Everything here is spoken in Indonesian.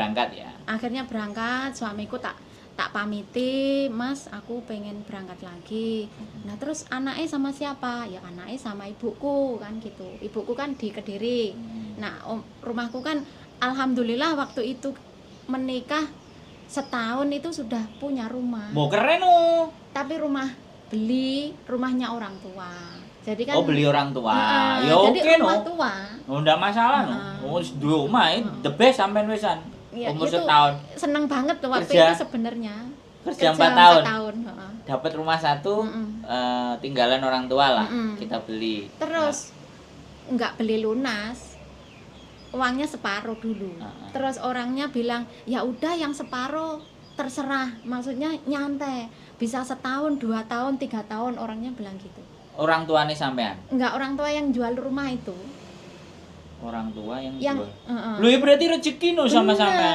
berangkat ya. Akhirnya berangkat, suamiku tak pamiti, Mas, aku pengen berangkat lagi. Nah, terus anaknya sama siapa? Ya anaknya sama ibuku kan gitu. Ibuku kan di Kediri. Nah, rumahku kan alhamdulillah waktu itu menikah setahun itu sudah punya rumah. Mau keren oh. Tapi rumahnya orang tua. Jadi kan Beli orang tua. Ya jadi oke rumah no. tua. Nggak masalah no. Dua rumah the best sampean wisan. Ya, Umur itu setahun. seneng banget tuh waktu Kerja. itu sebenarnya. Kerja 4 tahun. 4 tahun. Dapat rumah satu, tinggalan orang tua lah. Mm-mm. Kita beli. Terus nggak beli lunas, uangnya separuh dulu. Terus orangnya bilang, ya udah yang separuh terserah, maksudnya nyantai, bisa setahun, 2 tahun, 3 tahun, orangnya bilang gitu. Orang tuanya sampean? Nggak, orang tua yang jual rumah itu. Orang tua yang Yang jual. Lu ya berarti rezeki no sama sampean.